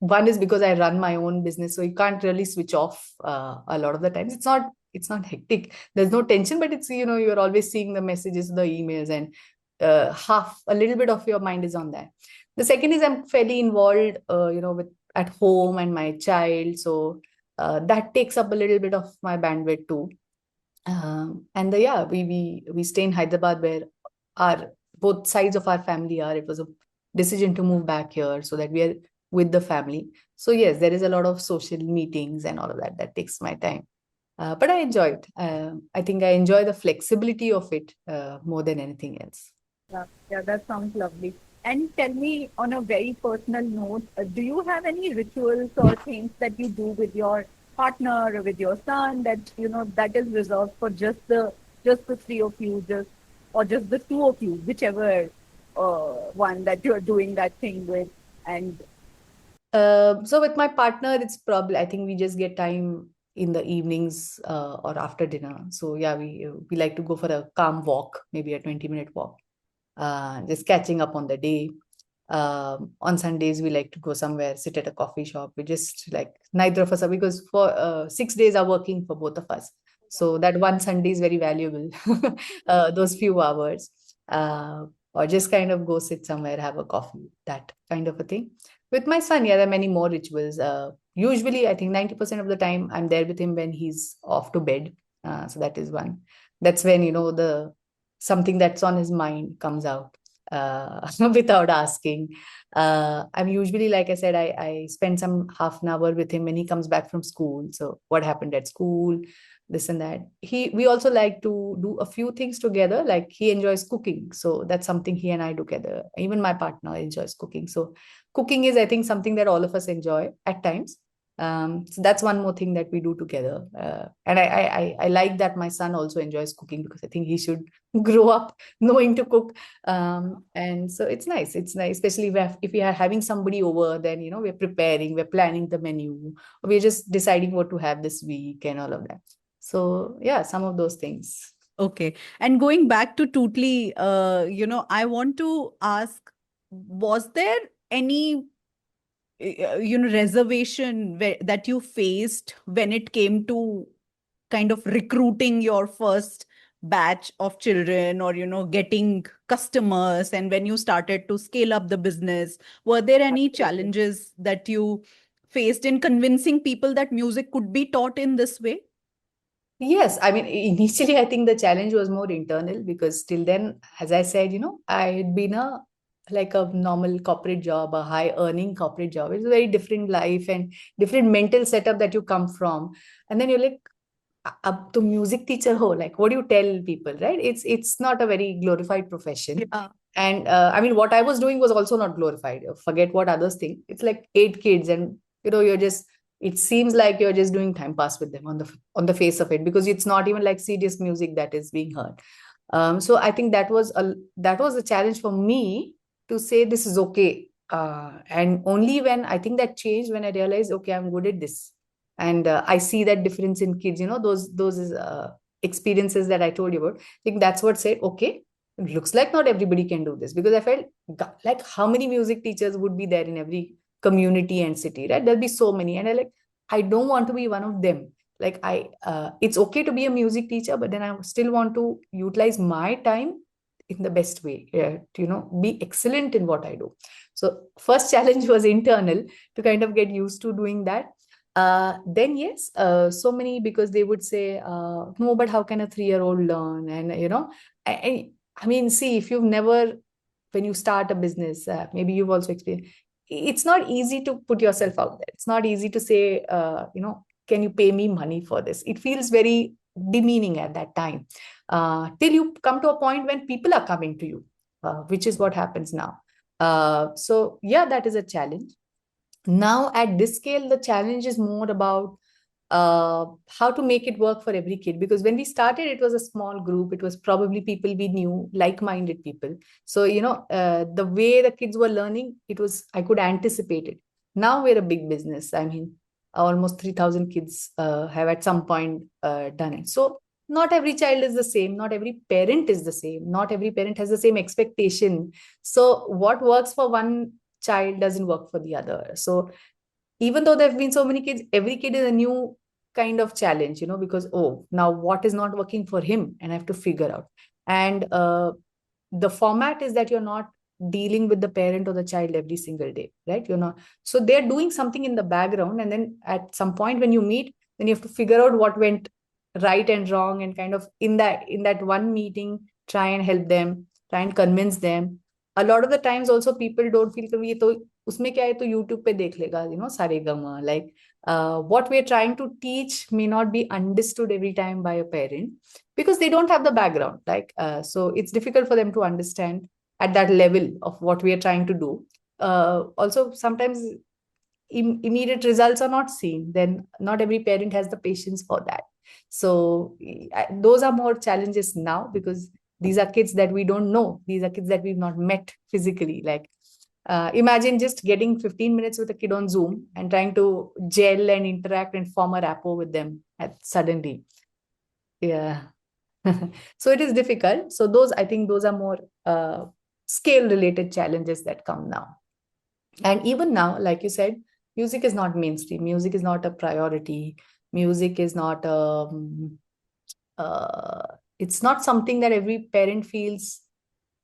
one is because I run my own business, so you can't really switch off a lot of the times. It's not hectic. There's no tension, but it's you're always seeing the messages, the emails, and half a little bit of your mind is on that. The second is I'm fairly involved, with at home and my child, so that takes up a little bit of my bandwidth too. Yeah, we stay in Hyderabad where our both sides of our family are. It was a decision to move back here so that we are with the family. So yes, there is a lot of social meetings and all of that takes my time. But I enjoy it. I think I enjoy the flexibility of it more than anything else. Yeah, that sounds lovely. And tell me on a very personal note, do you have any rituals or things that you do with your partner or with your son that that is reserved for just the three of you, just the two of you, whichever one that you're doing that thing with, and So with my partner, it's probably, I think we just get time in the evenings or after dinner. So yeah, we like to go for a calm walk, maybe a 20-minute walk, just catching up on the day. On Sundays, we like to go somewhere, sit at a coffee shop. We just like neither of us are, because for 6 days are working for both of us. So that one Sunday is very valuable, those few hours. Or just kind of go sit somewhere, have a coffee, that kind of a thing. With my son, yeah, there are many more rituals. Usually, I think 90% of the time I'm there with him when he's off to bed. So that is one. That's when, the something that's on his mind comes out without asking. I'm usually, like I said, I spend some half an hour with him when he comes back from school. So what happened at school? this and that. We also like to do a few things together. Like he enjoys cooking, so that's something he and I do together. Even my partner enjoys cooking, so cooking is, I think, something that all of us enjoy at times. So that's one more thing that we do together. And I like that my son also enjoys cooking, because I think he should grow up knowing to cook. And so it's nice. It's nice, especially if we are having somebody over, then, we're preparing, we're planning the menu, we're just deciding what to have this week and all of that. So yeah, some of those things. Okay. And going back to Tootly, I want to ask, was there any reservation that you faced when it came to kind of recruiting your first batch of children, or getting customers, and when you started to scale up the business, were there any challenges that you faced in convincing people that music could be taught in this way? Yes, I mean, initially, I think the challenge was more internal, because till then, as I said, I had been like a normal corporate job, a high earning corporate job. It's a very different life and different mental setup that you come from. And then you're like, up to music teacher ho, like, what do you tell people, right? It's not a very glorified profession. Yeah. And I mean, what I was doing was also not glorified. Forget what others think. It's like 8 kids, and you're just, it seems like you're just doing time pass with them on the face of it, because it's not even like serious music that is being heard. So I think that was a challenge for me, to say this is okay. And only when I think that changed, when I realized, okay, I'm good at this, and I see that difference in kids. Those experiences that I told you about. I think that's what said, okay, it looks like not everybody can do this, because I felt like, how many music teachers would be there in every community and city, right? There'll be so many, and I don't want to be one of them. Like, it's okay to be a music teacher, but then I still want to utilize my time in the best way, to be excellent in what I do. So first challenge was internal, to kind of get used to doing that. Then yes, so many, because they would say, no, but how can a 3-year-old learn? And I mean, see, if you've never, when you start a business, maybe you've also experienced, it's not easy to put yourself out there. It's not easy to say, can you pay me money for this? It feels very demeaning at that time, till you come to a point when people are coming to you, which is what happens now. So yeah, that is a challenge. Now at this scale, the challenge is more about how to make it work for every kid, because when we started, it was a small group. It was probably people we knew, like-minded people. So the way the kids were learning, I could anticipate it. Now we're a big business. I mean, almost 3,000 kids have at some point done it. So not every child is the same, not every parent is the same, not every parent has the same expectation. So what works for one child doesn't work for the other. So even though there have been so many kids, every kid is a new kind of challenge, because, oh, now what is not working for him, and I have to figure out. And the format is that you're not dealing with the parent or the child every single day, right? You're not. So they're doing something in the background, and then at some point when you meet, then you have to figure out what went right and wrong, and kind of in that one meeting, try and help them, try and convince them. A lot of the times also, people don't feel कि ये तो उसमें क्या है, तो YouTube पे देख लेगा, सारे गमा, like what we're trying to teach may not be understood every time by a parent, because they don't have the background, like so it's difficult for them to understand at that level of what we are trying to do. Also sometimes immediate results are not seen, then not every parent has the patience for that. So those are more challenges now, because these are kids that we don't know. These are kids that we've not met physically. Like, imagine just getting 15 minutes with a kid on Zoom and trying to gel and interact and form a rapport with them suddenly. Yeah. So it is difficult. So I think those are more scale related challenges that come now. And even now, like you said, music is not mainstream. Music is not a priority. Music is not it's not something that every parent feels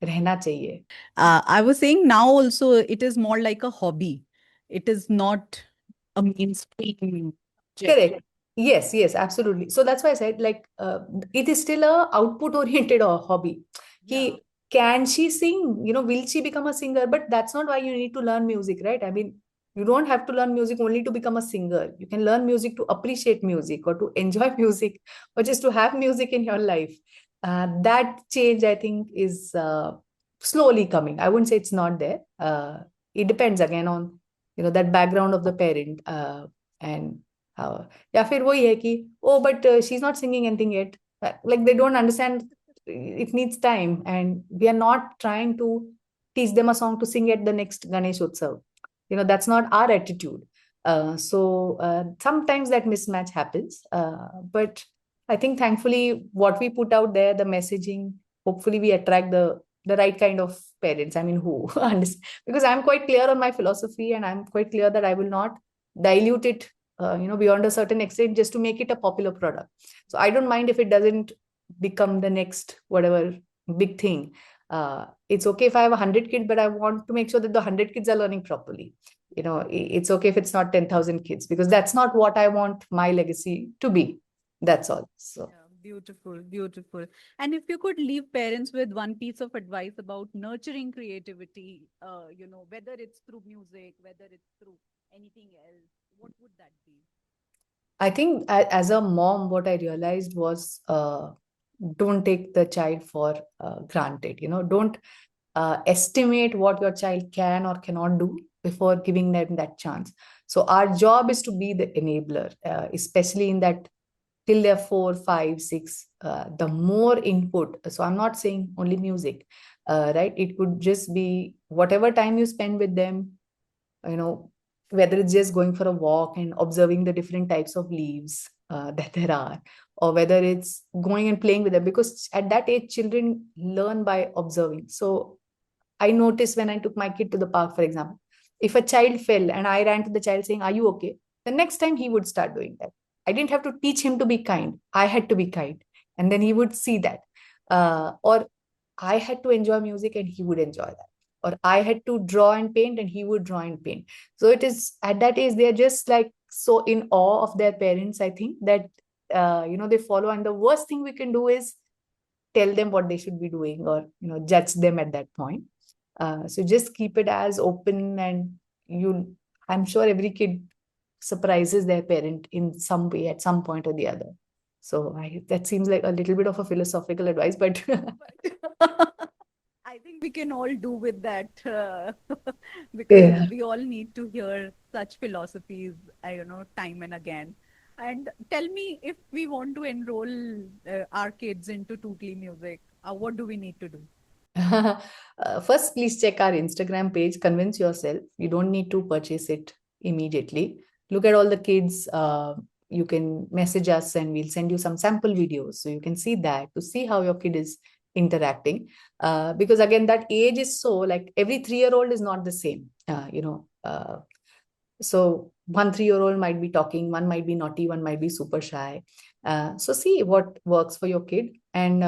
रहना चाहिए. I was saying now also it is more like a hobby. It is not a mainstream subject. Correct. Yes, absolutely. So that's why I said, like, it is still a output oriented hobby. Can she sing? Will she become a singer? But that's not why you need to learn music, right? I mean, You don't have to learn music only to become a singer. You can learn music to appreciate music or to enjoy music or just to have music in your life. That change, I think, is slowly coming. I wouldn't say it's not there. It depends again on that background of the parent and या फिर वही है कि oh but she's not singing anything yet. Like they don't understand it needs time, and we are not trying to teach them a song to sing at the next Ganesh Utsav. That's not our attitude. So sometimes that mismatch happens, but I think thankfully what we put out there, the messaging, hopefully we attract the right kind of parents. I mean, who understand, because I'm quite clear on my philosophy, and I'm quite clear that I will not dilute it beyond a certain extent just to make it a popular product. So I don't mind if it doesn't become the next whatever big thing. It's okay if I have 100 kids, but I want to make sure that the 100 kids are learning properly. It's okay if it's not 10,000 kids, because that's not what I want my legacy to be. That's all. So Yeah, beautiful, beautiful. And if you could leave parents with one piece of advice about nurturing creativity, whether it's through music, whether it's through anything else, what would that be? I think as a mom, what I realized was don't take the child for granted. Don't estimate what your child can or cannot do before giving them that chance. So our job is to be the enabler, especially in that till they're 4, 5, 6. The more input. So I'm not saying only music, right? It could just be whatever time you spend with them, you know whether it's just going for a walk and observing the different types of leaves that there are, or whether it's going and playing with them, because at that age children learn by observing. So I noticed when I took my kid to the park, for example, if a child fell and I ran to the child saying, "Are you okay?" The next time he would start doing that. I didn't have to teach him to be kind. I had to be kind. And then he would see that. Or I had to enjoy music and he would enjoy that. Or I had to draw and paint and he would draw and paint. So it is at that age, they're just like so in awe of their parents, I think, that, they follow. And the worst thing we can do is tell them what they should be doing, or judge them at that point. So just keep it as open, and you I'm sure every kid surprises their parent in some way at some point or the other. So that seems like a little bit of a philosophical advice, but I think we can all do with that because yeah. we all need to hear such philosophies, time and again. And tell me, if we want to enroll our kids into Tootly music, what do we need to do? First, please check our Instagram page. Convince yourself. You don't need to purchase it immediately. Look at all the kids. You can message us and we'll send you some sample videos so you can see that, to see how your kid is interacting. Because again, that age is so, like, every 3-year-old is not the same. So one 3-year-old might be talking, one might be naughty, one might be super shy. So see what works for your kid. And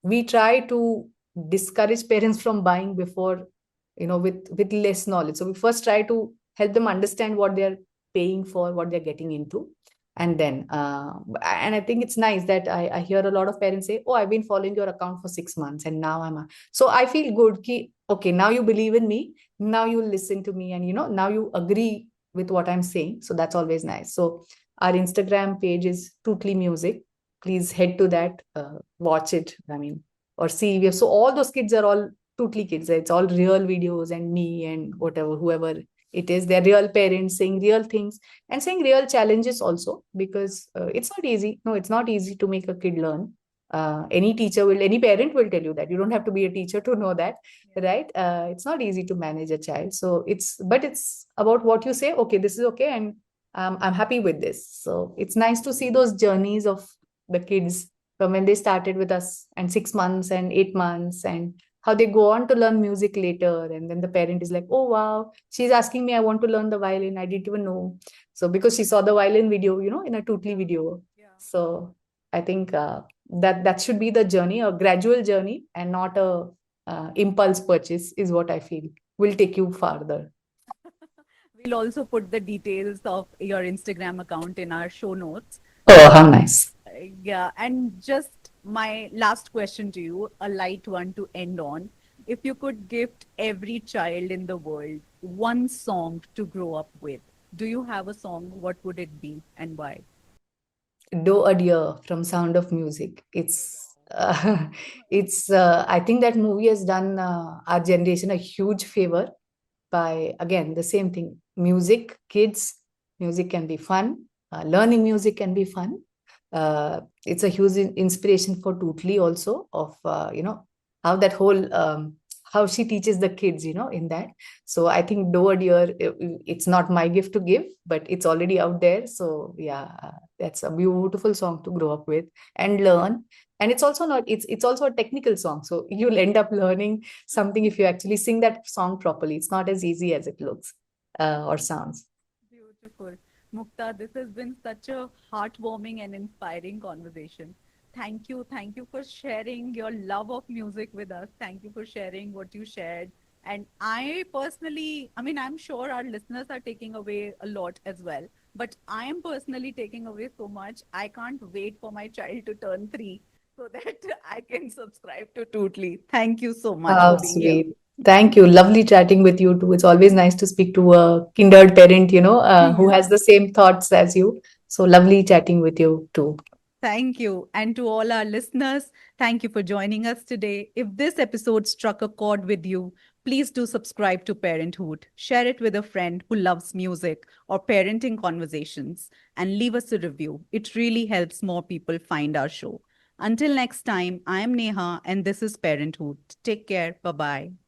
we try to discourage parents from buying before, with less knowledge. So we first try to help them understand what they're paying for, what they're getting into. And then, and I think it's nice that I hear a lot of parents say, "Oh, I've been following your account for 6 months and now so I feel good. Okay, now you believe in me. Now you listen to me, and now you agree with what I'm saying." So that's always nice. So our Instagram page is Tootly Music. Please head to that, watch it. I mean, or see. So all those kids are all Tootly kids. It's all real videos, and me and whatever, whoever it is. They're real parents saying real things and saying real challenges also, because it's not easy. No, it's not easy to make a kid learn. Any parent will tell you that. You don't have to be a teacher to know that, right? It's not easy to manage a child. So it's about what you say. Okay, this is okay, and I'm happy with this. So it's nice to see those journeys of the kids from when they started with us, and 6 months and 8 months, and how they go on to learn music later. And then the parent is like, "Oh wow, she's asking me, I want to learn the violin. I didn't even know." So because she saw the violin video, in a Tootly video. Yeah. So I think that should be the journey, a gradual journey, and not a impulse purchase, is what I feel will take you farther. We'll also put the details of your Instagram account in our show notes. Oh, how nice. Yeah, and just my last question to you, a light one to end on. if you could gift every child in the world one song to grow up with, do you have a song? What would it be and why? Do a Deer from Sound of Music. It's I think that movie has done our generation a huge favor by, again, the same thing. Music, kids, music can be fun. Learning music can be fun. It's a huge inspiration for Tootly also, of how that whole how she teaches the kids, in that. So I think Do a Deer, it's not my gift to give, but it's already out there. So yeah, that's a beautiful song to grow up with and learn. And it's also not, it's also a technical song, so you'll end up learning something if you actually sing that song properly. It's not as easy as it looks or sounds. Beautiful. Mukta, this has been such a heartwarming and inspiring conversation. Thank you. Thank you for sharing your love of music with us. Thank you for sharing what you shared. And I personally, I mean, I'm sure our listeners are taking away a lot as well. But I am personally taking away so much. I can't wait for my child to turn 3 so that I can subscribe to Tootly. Thank you so much How for being here. sweet. Thank you. Lovely chatting with you too. It's always nice to speak to a kindred parent, who has Yeah. the same thoughts as you. So lovely chatting with you too. Thank you. And to all our listeners, thank you for joining us today. If this episode struck a chord with you, please do subscribe to Parenthood. Share it with a friend who loves music or parenting conversations and leave us a review. It really helps more people find our show. Until next time, I am Neha and this is Parenthood. Take care. Bye bye.